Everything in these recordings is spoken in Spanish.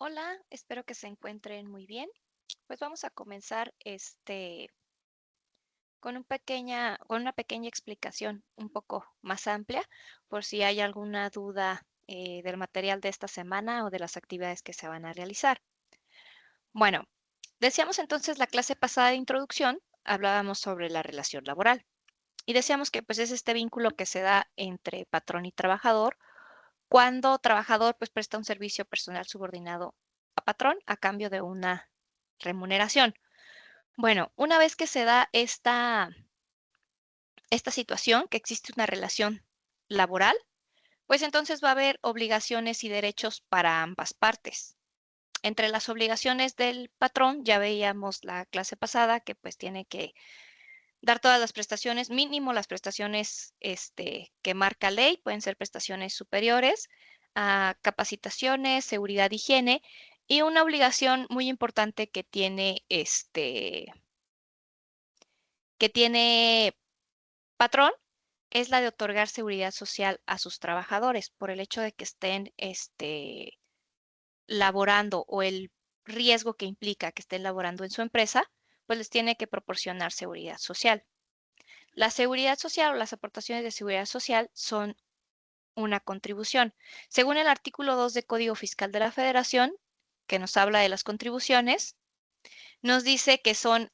Hola, espero que se encuentren muy bien. Pues vamos a comenzar con una pequeña explicación un poco más amplia por si hay alguna duda del material de esta semana o de las actividades que se van a realizar. Bueno, decíamos entonces la clase pasada de introducción, hablábamos sobre la relación laboral y decíamos que pues es este vínculo que se da entre patrón y trabajador cuando trabajador pues presta un servicio personal subordinado a patrón a cambio de una remuneración. Bueno, una vez que se da esta situación, que existe una relación laboral, pues entonces va a haber obligaciones y derechos para ambas partes. Entre las obligaciones del patrón, ya veíamos la clase pasada que pues tiene que dar todas las prestaciones, mínimo las prestaciones que marca ley, pueden ser prestaciones superiores, capacitaciones, seguridad, higiene, y una obligación muy importante que tiene patrón es la de otorgar seguridad social a sus trabajadores por el hecho de que estén laborando o el riesgo que implica que estén laborando en su empresa, pues les tiene que proporcionar seguridad social. La seguridad social o las aportaciones de seguridad social son una contribución. Según el artículo 2 del Código Fiscal de la Federación, que nos habla de las contribuciones, nos dice que son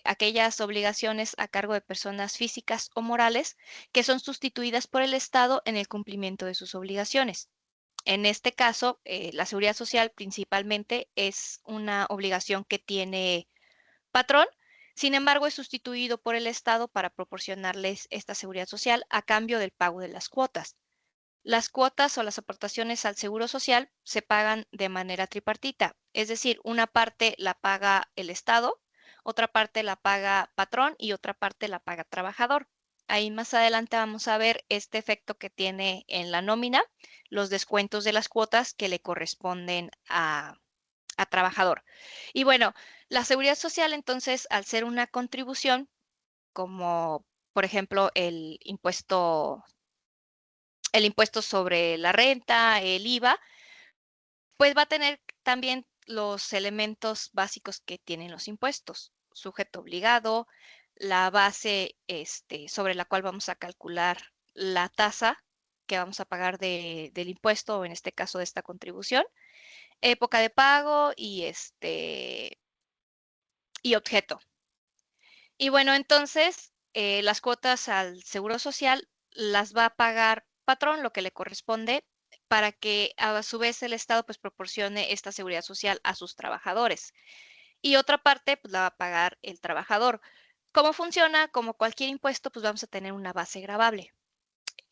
aquellas obligaciones a cargo de personas físicas o morales que son sustituidas por el Estado en el cumplimiento de sus obligaciones. En este caso, la seguridad social principalmente es una obligación que tiene patrón, sin embargo, es sustituido por el Estado para proporcionarles esta seguridad social a cambio del pago de las cuotas. Las cuotas o las aportaciones al seguro social se pagan de manera tripartita, es decir, una parte la paga el Estado, otra parte la paga patrón y otra parte la paga trabajador. Ahí más adelante vamos a ver este efecto que tiene en la nómina, los descuentos de las cuotas que le corresponden a trabajador. Y bueno, la seguridad social entonces, al ser una contribución, como por ejemplo el impuesto sobre la renta, el IVA, pues va a tener también los elementos básicos que tienen los impuestos, sujeto obligado, la base sobre la cual vamos a calcular la tasa que vamos a pagar del impuesto, o en este caso de esta contribución, época de pago y objeto. Y bueno, entonces las cuotas al Seguro Social las va a pagar patrón, lo que le corresponde, para que a su vez el Estado pues proporcione esta seguridad social a sus trabajadores. Y otra parte pues la va a pagar el trabajador. ¿Cómo funciona? Como cualquier impuesto, pues vamos a tener una base gravable.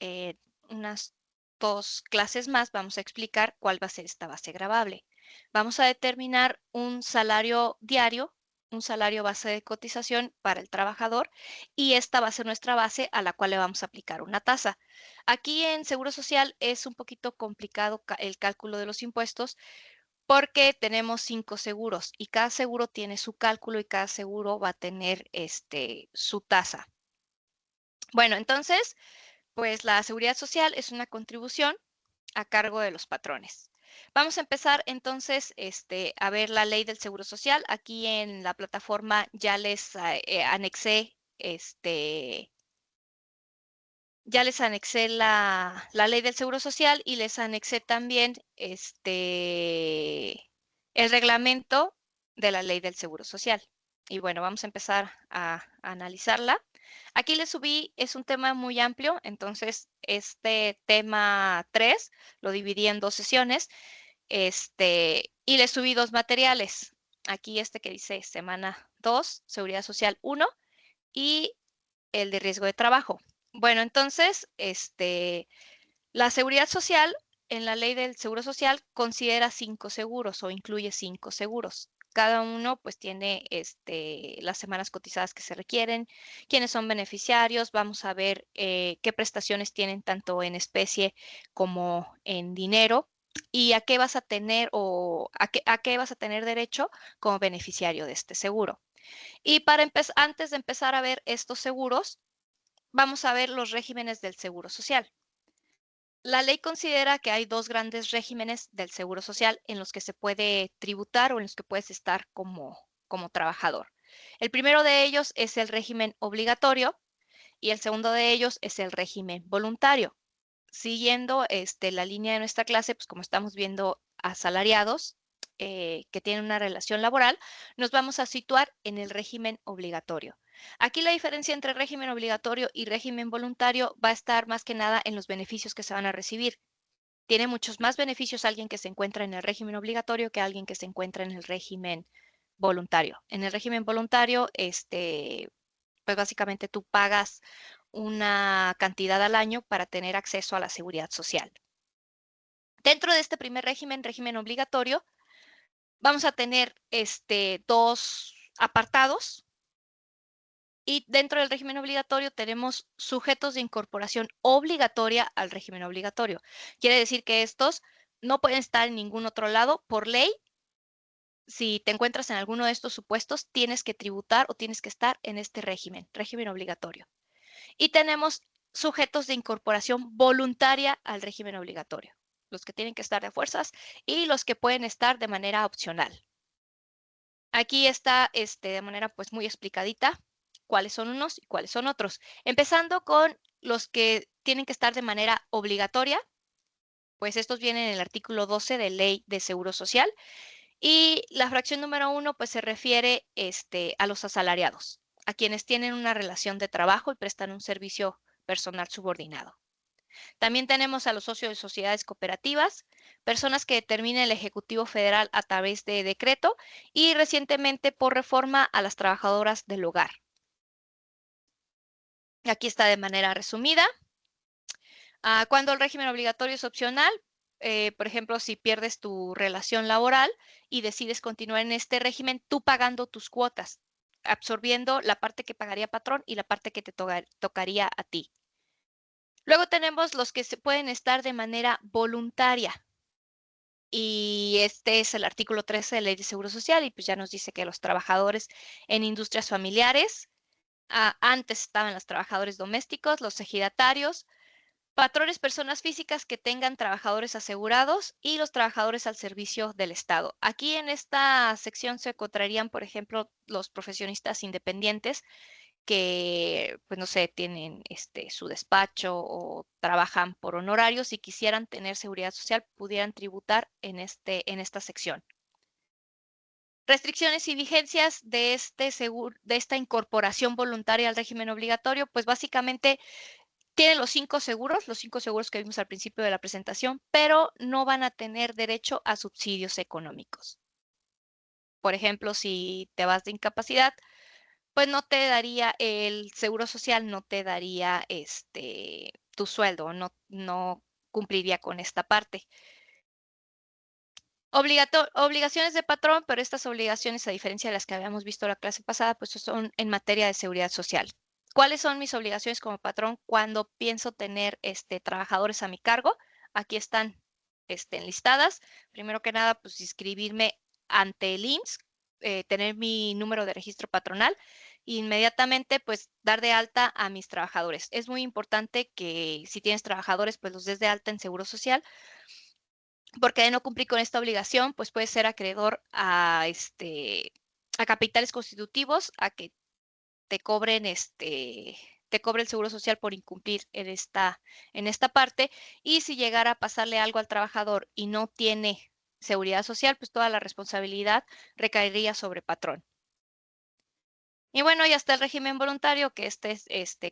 Eh, unas dos clases más vamos a explicar cuál va a ser esta base gravable. Vamos a determinar un salario diario, un salario base de cotización para el trabajador, y esta va a ser nuestra base a la cual le vamos a aplicar una tasa. Aquí en Seguro Social es un poquito complicado el cálculo de los impuestos porque tenemos 5 seguros y cada seguro tiene su cálculo y cada seguro va a tener su tasa. Bueno, entonces, pues la seguridad social es una contribución a cargo de los patrones. Vamos a empezar entonces a ver la ley del Seguro Social. Aquí en la plataforma ya les anexé la ley del Seguro Social y les anexé también el reglamento de la ley del Seguro Social. Y bueno, vamos a empezar a analizarla. Aquí les subí, es un tema muy amplio, entonces este tema 3 lo dividí en dos sesiones y les subí dos materiales. Aquí que dice semana 2, seguridad social 1 y el de riesgo de trabajo. Bueno, entonces, la seguridad social en la ley del Seguro Social considera 5 seguros o incluye 5 seguros. Cada uno pues tiene las semanas cotizadas que se requieren, quiénes son beneficiarios, vamos a ver qué prestaciones tienen tanto en especie como en dinero y a qué vas a tener o a qué vas a tener derecho como beneficiario de este seguro. Y antes de empezar a ver estos seguros, vamos a ver los regímenes del Seguro Social. La ley considera que hay dos grandes regímenes del seguro social en los que se puede tributar o en los que puedes estar como trabajador. El primero de ellos es el régimen obligatorio y el segundo de ellos es el régimen voluntario. Siguiendo la línea de nuestra clase, pues como estamos viendo asalariados que tienen una relación laboral, nos vamos a situar en el régimen obligatorio. Aquí la diferencia entre régimen obligatorio y régimen voluntario va a estar más que nada en los beneficios que se van a recibir. Tiene muchos más beneficios alguien que se encuentra en el régimen obligatorio que alguien que se encuentra en el régimen voluntario. En el régimen voluntario, pues básicamente tú pagas una cantidad al año para tener acceso a la seguridad social. Dentro de este primer régimen, régimen obligatorio, vamos a tener dos apartados y dentro del régimen obligatorio tenemos sujetos de incorporación obligatoria al régimen obligatorio. Quiere decir que estos no pueden estar en ningún otro lado. Por ley, si te encuentras en alguno de estos supuestos, tienes que tributar o tienes que estar en este régimen, régimen obligatorio. Y tenemos sujetos de incorporación voluntaria al régimen obligatorio, los que tienen que estar de fuerzas y los que pueden estar de manera opcional. Aquí está de manera pues muy explicadita cuáles son unos y cuáles son otros. Empezando con los que tienen que estar de manera obligatoria, pues estos vienen en el artículo 12 de Ley de Seguro Social y la fracción número 1 pues se refiere a los asalariados, a quienes tienen una relación de trabajo y prestan un servicio personal subordinado. También tenemos a los socios de sociedades cooperativas, personas que determina el Ejecutivo Federal a través de decreto y recientemente por reforma a las trabajadoras del hogar. Aquí está de manera resumida. Cuando el régimen obligatorio es opcional, por ejemplo, si pierdes tu relación laboral y decides continuar en este régimen, tú pagando tus cuotas, absorbiendo la parte que pagaría patrón y la parte que te tocaría a ti. Luego tenemos los que se pueden estar de manera voluntaria. Y este es el artículo 13 de la Ley de Seguro Social y pues ya nos dice que los trabajadores en industrias familiares, antes estaban los trabajadores domésticos, los ejidatarios, patrones, personas físicas que tengan trabajadores asegurados y los trabajadores al servicio del Estado. Aquí en esta sección se encontrarían, por ejemplo, los profesionistas independientes que, pues no sé, tienen su despacho o trabajan por honorarios y quisieran tener seguridad social, pudieran tributar en esta sección. Restricciones y vigencias de esta incorporación voluntaria al régimen obligatorio, pues básicamente tienen los cinco seguros que vimos al principio de la presentación, pero no van a tener derecho a subsidios económicos. Por ejemplo, si te vas de incapacidad, pues no te daría el seguro social, no te daría tu sueldo, no cumpliría con esta parte. Obligaciones de patrón, pero estas obligaciones, a diferencia de las que habíamos visto la clase pasada, pues son en materia de seguridad social. ¿Cuáles son mis obligaciones como patrón cuando pienso tener trabajadores a mi cargo? Aquí están enlistadas. Primero que nada, pues inscribirme ante el IMSS, tener mi número de registro patronal e inmediatamente pues dar de alta a mis trabajadores. Es muy importante que si tienes trabajadores, pues los des de alta en Seguro Social, porque de no cumplir con esta obligación, pues puedes ser acreedor a capitales constitutivos, a que te cobren te cobre el Seguro Social por incumplir en esta parte. Y si llegara a pasarle algo al trabajador y no tiene seguridad social, pues toda la responsabilidad recaería sobre patrón. Y bueno, ya está el régimen voluntario, que es,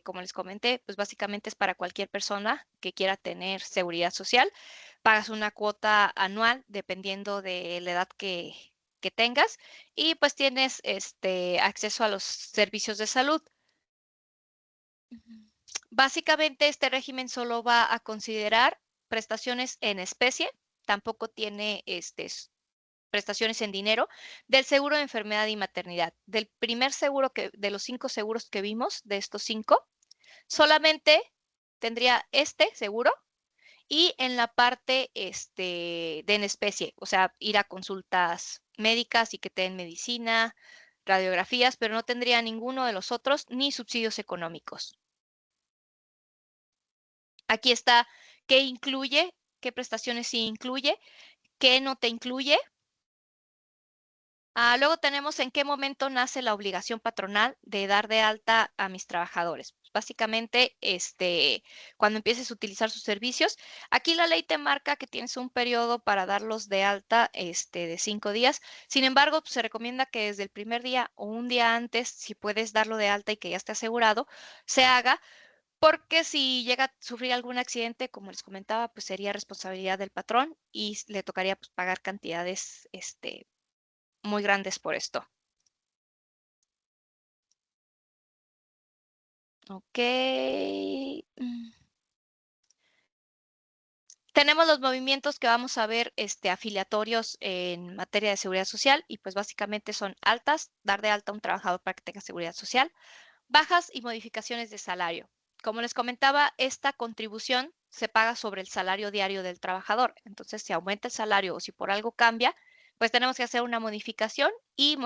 como les comenté, pues básicamente es para cualquier persona que quiera tener seguridad social. Pagas una cuota anual dependiendo de la edad que tengas y pues tienes acceso a los servicios de salud. Básicamente este régimen solo va a considerar prestaciones en especie, tampoco tiene prestaciones en dinero, del seguro de enfermedad y maternidad. Del primer seguro de los 5 seguros que vimos, de estos 5, solamente tendría este seguro y en la parte de en especie, o sea, ir a consultas médicas y que te den medicina, radiografías, pero no tendría ninguno de los otros ni subsidios económicos. Aquí está qué incluye, qué prestaciones sí incluye, qué no te incluye. Luego tenemos en qué momento nace la obligación patronal de dar de alta a mis trabajadores. Pues, básicamente, cuando empieces a utilizar sus servicios, aquí la ley te marca que tienes un periodo para darlos de alta, de 5 días. Sin embargo, pues, se recomienda que desde el primer día o un día antes, si puedes darlo de alta y que ya esté asegurado, se haga, porque si llega a sufrir algún accidente, como les comentaba, pues sería responsabilidad del patrón y le tocaría pues, pagar cantidades, muy grandes por esto. Ok. Tenemos los movimientos que vamos a ver afiliatorios en materia de seguridad social y pues básicamente son altas, dar de alta a un trabajador para que tenga seguridad social, bajas y modificaciones de salario. Como les comentaba, esta contribución se paga sobre el salario diario del trabajador. Entonces, si aumenta el salario o si por algo cambia, pues tenemos que hacer una modificación y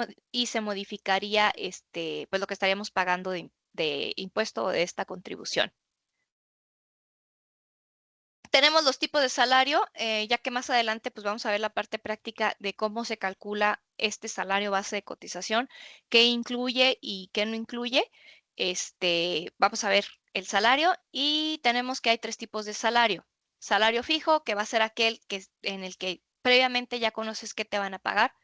se modificaría pues lo que estaríamos pagando de impuesto de esta contribución. Tenemos los tipos de salario, ya que más adelante pues vamos a ver la parte práctica de cómo se calcula este salario base de cotización, qué incluye y qué no incluye. Vamos a ver el salario y tenemos que hay 3 tipos de salario. Salario fijo, que va a ser aquel en el que previamente ya conoces qué te van a pagar.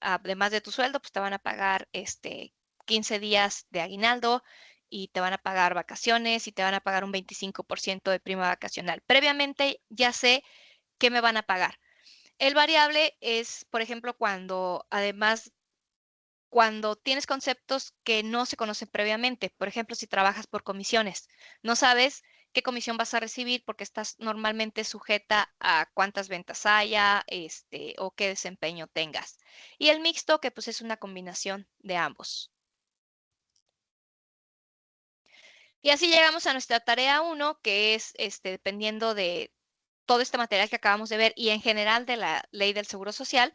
Además de tu sueldo, pues te van a pagar 15 días de aguinaldo y te van a pagar vacaciones y te van a pagar un 25% de prima vacacional. Previamente ya sé qué me van a pagar. El variable es, por ejemplo, cuando tienes conceptos que no se conocen previamente. Por ejemplo, si trabajas por comisiones, no sabes qué comisión vas a recibir porque estás normalmente sujeta a cuántas ventas haya, o qué desempeño tengas. Y el mixto, que pues es una combinación de ambos. Y así llegamos a nuestra tarea 1, que es, dependiendo de todo este material que acabamos de ver y en general de la ley del Seguro Social,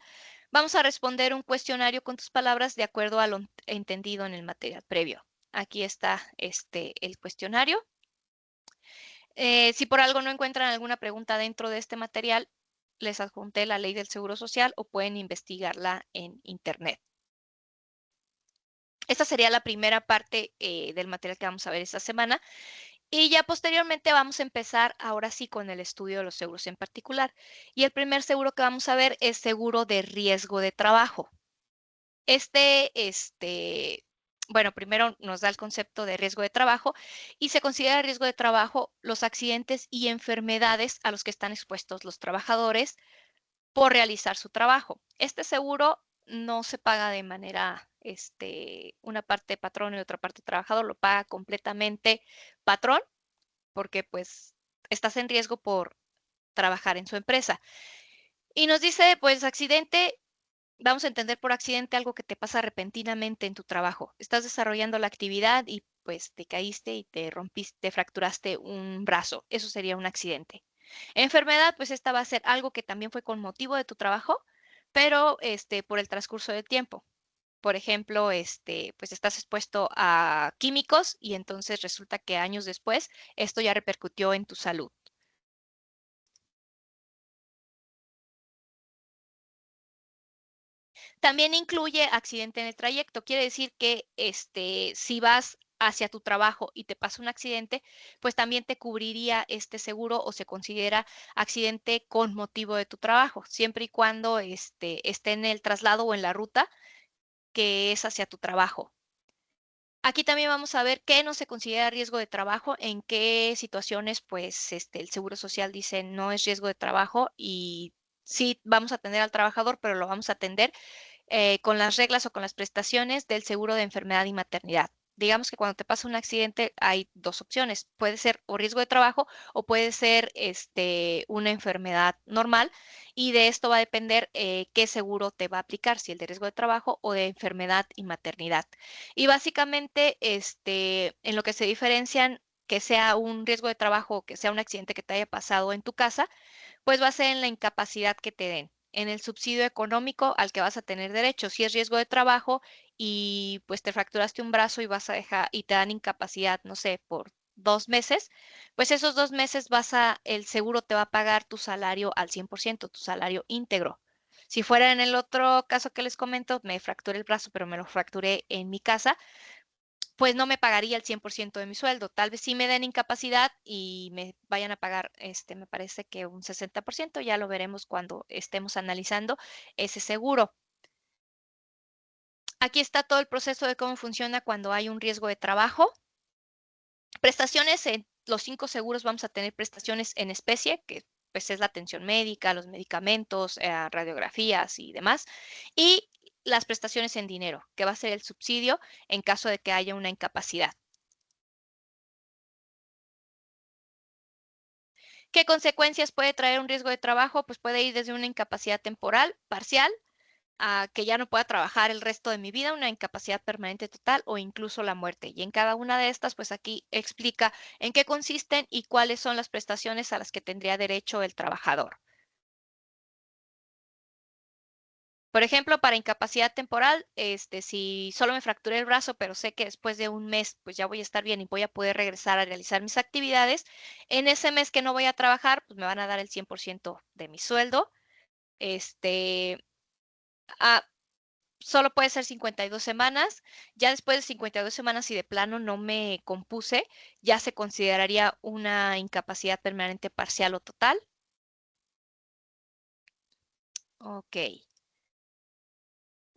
vamos a responder un cuestionario con tus palabras de acuerdo a lo entendido en el material previo. Aquí está el cuestionario. Si por algo no encuentran alguna pregunta dentro de este material, les adjunté la ley del Seguro Social o pueden investigarla en Internet. Esta sería la primera parte del material que vamos a ver esta semana. Y ya posteriormente vamos a empezar ahora sí con el estudio de los seguros en particular. Y el primer seguro que vamos a ver es seguro de riesgo de trabajo. Bueno, primero nos da el concepto de riesgo de trabajo y se considera riesgo de trabajo los accidentes y enfermedades a los que están expuestos los trabajadores por realizar su trabajo. Este seguro no se paga de manera, una parte patrón y otra parte trabajador, lo paga completamente patrón porque pues estás en riesgo por trabajar en su empresa. Y nos dice, pues accidente, vamos a entender por accidente algo que te pasa repentinamente en tu trabajo. Estás desarrollando la actividad y pues te caíste y te rompiste, te fracturaste un brazo. Eso sería un accidente. Enfermedad, pues esta va a ser algo que también fue con motivo de tu trabajo, pero por el transcurso del tiempo. Por ejemplo, pues estás expuesto a químicos y entonces resulta que años después esto ya repercutió en tu salud. También incluye accidente en el trayecto. Quiere decir que si vas hacia tu trabajo y te pasa un accidente, pues también te cubriría este seguro o se considera accidente con motivo de tu trabajo, siempre y cuando esté en el traslado o en la ruta que es hacia tu trabajo. Aquí también vamos a ver qué no se considera riesgo de trabajo, en qué situaciones pues el Seguro Social dice no es riesgo de trabajo y sí vamos a atender al trabajador, pero lo vamos a atender con las reglas o con las prestaciones del seguro de enfermedad y maternidad. Digamos que cuando te pasa un accidente hay 2 opciones. Puede ser o riesgo de trabajo o puede ser una enfermedad normal y de esto va a depender qué seguro te va a aplicar, si el de riesgo de trabajo o de enfermedad y maternidad. Y básicamente en lo que se diferencian que sea un riesgo de trabajo o que sea un accidente que te haya pasado en tu casa, pues va a ser en la incapacidad que te den, en el subsidio económico al que vas a tener derecho. Si es riesgo de trabajo y pues te fracturaste un brazo y vas a dejar y te dan incapacidad, no sé, por 2 meses, pues esos 2 meses el seguro te va a pagar tu salario al 100%, tu salario íntegro. Si fuera en el otro caso que les comento, me fracturé el brazo, pero me lo fracturé en mi casa, pues no me pagaría el 100% de mi sueldo. Tal vez sí me den incapacidad y me vayan a pagar, me parece que un 60%, ya lo veremos cuando estemos analizando ese seguro. Aquí está todo el proceso de cómo funciona cuando hay un riesgo de trabajo. Prestaciones en los 5 seguros vamos a tener prestaciones en especie, que pues es la atención médica, los medicamentos, radiografías y demás, y las prestaciones en dinero, que va a ser el subsidio en caso de que haya una incapacidad. ¿Qué consecuencias puede traer un riesgo de trabajo? Pues puede ir desde una incapacidad temporal, parcial, a que ya no pueda trabajar el resto de mi vida, una incapacidad permanente total o incluso la muerte. Y en cada una de estas, pues aquí explica en qué consisten y cuáles son las prestaciones a las que tendría derecho el trabajador. Por ejemplo, para incapacidad temporal, si solo me fracturé el brazo, pero sé que después de un mes, pues ya voy a estar bien y voy a poder regresar a realizar mis actividades, en ese mes que no voy a trabajar, pues me van a dar el 100% de mi sueldo. Este, ah, Solo puede ser 52 semanas. Ya después de 52 semanas, si de plano no me compuse, ya se consideraría una incapacidad permanente parcial o total. Ok.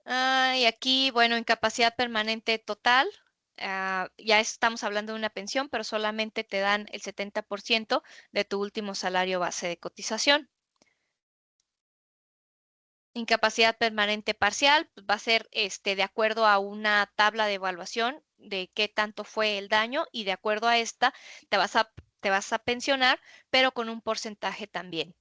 Y aquí, bueno, incapacidad permanente total. Ya estamos hablando de una pensión, pero solamente te dan el 70% de tu último salario base de cotización. Incapacidad permanente parcial, pues va a ser de acuerdo a una tabla de evaluación de qué tanto fue el daño y de acuerdo a esta te vas a pensionar, pero con un porcentaje también.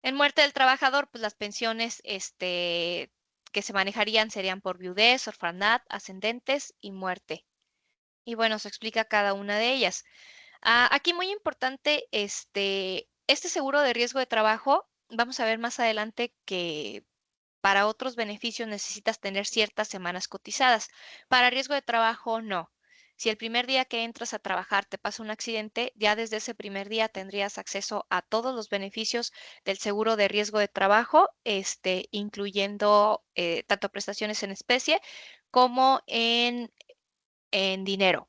En muerte del trabajador, pues las pensiones que se manejarían serían por viudez, orfandad, ascendentes y muerte. Y bueno, se explica cada una de ellas. Aquí muy importante, este seguro de riesgo de trabajo, vamos a ver más adelante que para otros beneficios necesitas tener ciertas semanas cotizadas. Para riesgo de trabajo, no. Si el primer día que entras a trabajar te pasa un accidente, ya desde ese primer día tendrías acceso a todos los beneficios del seguro de riesgo de trabajo, incluyendo tanto prestaciones en especie como en dinero.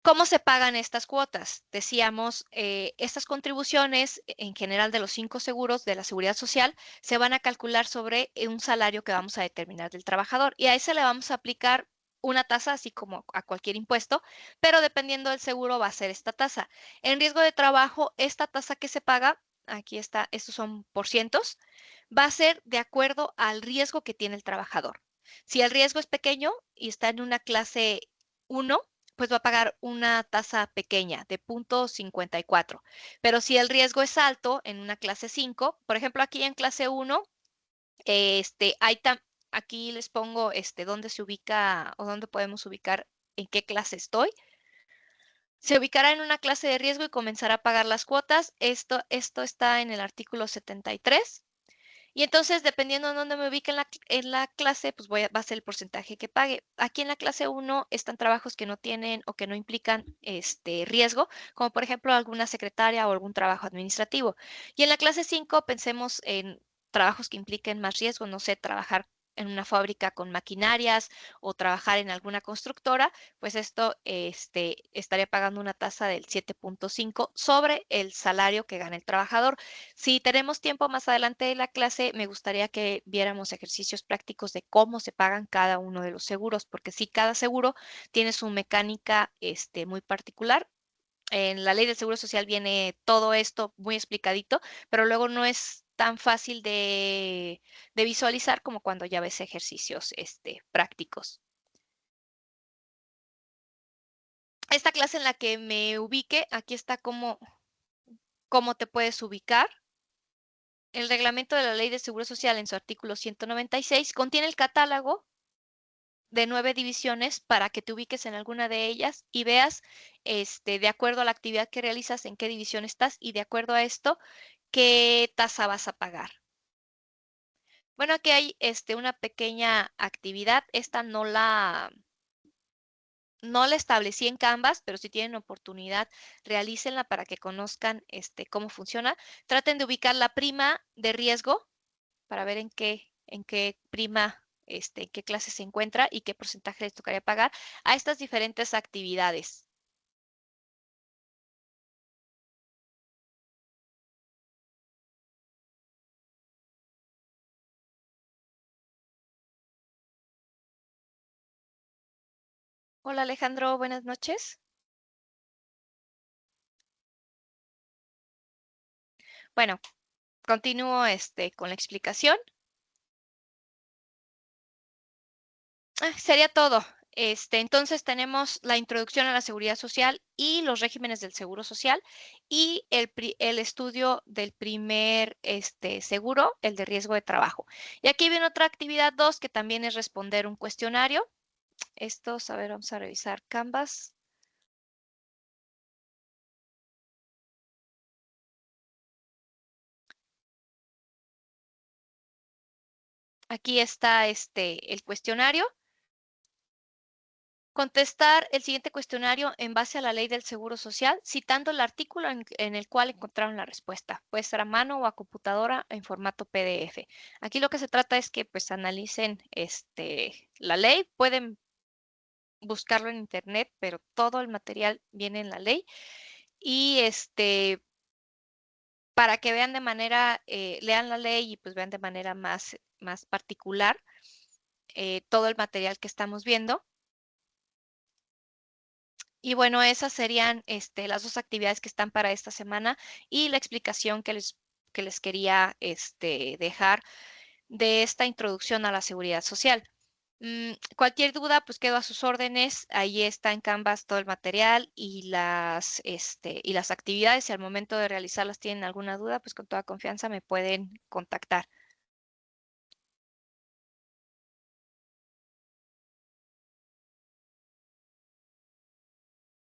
¿Cómo se pagan estas cuotas? Decíamos, estas contribuciones en general de los 5 seguros de la Seguridad Social se van a calcular sobre un salario que vamos a determinar del trabajador y a ese le vamos a aplicar una tasa, así como a cualquier impuesto, pero dependiendo del seguro va a ser esta tasa. En riesgo de trabajo, esta tasa que se paga, aquí está, estos son por cientos, va a ser de acuerdo al riesgo que tiene el trabajador. Si el riesgo es pequeño y está en una clase 1, pues va a pagar una tasa pequeña de 0.54. Pero si el riesgo es alto en una clase 5, por ejemplo, aquí en clase 1, aquí les pongo dónde se ubica o dónde podemos ubicar en qué clase estoy. Se ubicará en una clase de riesgo y comenzará a pagar las cuotas. Esto está en el artículo 73. Y entonces, dependiendo de dónde me ubique en la clase, pues va a ser el porcentaje que pague. Aquí en la clase 1 están trabajos que no tienen o que no implican riesgo, como por ejemplo alguna secretaria o algún trabajo administrativo. Y en la clase 5 pensemos en trabajos que impliquen más riesgo, no sé, trabajar en una fábrica con maquinarias o trabajar en alguna constructora, pues esto estaría pagando una tasa del 7.5 sobre el salario que gana el trabajador. Si tenemos tiempo más adelante de la clase, me gustaría que viéramos ejercicios prácticos de cómo se pagan cada uno de los seguros, porque sí, cada seguro tiene su mecánica muy particular. En la ley del Seguro Social viene todo esto muy explicadito, pero luego no es tan fácil de visualizar como cuando ya ves ejercicios prácticos. Esta clase en la que me ubique, aquí está cómo te puedes ubicar. El reglamento de la Ley de Seguro Social en su artículo 196 contiene el catálogo de 9 divisiones para que te ubiques en alguna de ellas y veas, de acuerdo a la actividad que realizas, en qué división estás y de acuerdo a esto, qué tasa vas a pagar. Bueno, aquí hay una pequeña actividad. Esta no la establecí en Canvas, pero si tienen oportunidad, realícenla para que conozcan cómo funciona. Traten de ubicar la prima de riesgo para ver en qué prima, en qué clase se encuentra y qué porcentaje les tocaría pagar a estas diferentes actividades. Hola Alejandro, buenas noches. Bueno, continúo con la explicación. Sería todo. Entonces tenemos la introducción a la seguridad social y los regímenes del seguro social y el estudio del primer seguro, el de riesgo de trabajo. Y aquí viene otra actividad 2 que también es responder un cuestionario. Estos, a ver, vamos a revisar Canvas. Aquí está el cuestionario. Contestar el siguiente cuestionario en base a la ley del Seguro Social, citando el artículo en el cual encontraron la respuesta. Puede ser a mano o a computadora en formato PDF. Aquí lo que se trata es que pues analicen la ley. Pueden buscarlo en internet, pero todo el material viene en la ley. Y para que vean de manera, lean la ley y pues vean de manera más particular todo el material que estamos viendo. Y bueno, esas serían las dos actividades que están para esta semana y la explicación que les quería dejar de esta introducción a la seguridad social. Cualquier duda, pues quedo a sus órdenes. Ahí está en Canvas todo el material y las actividades. Si al momento de realizarlas tienen alguna duda, pues con toda confianza me pueden contactar.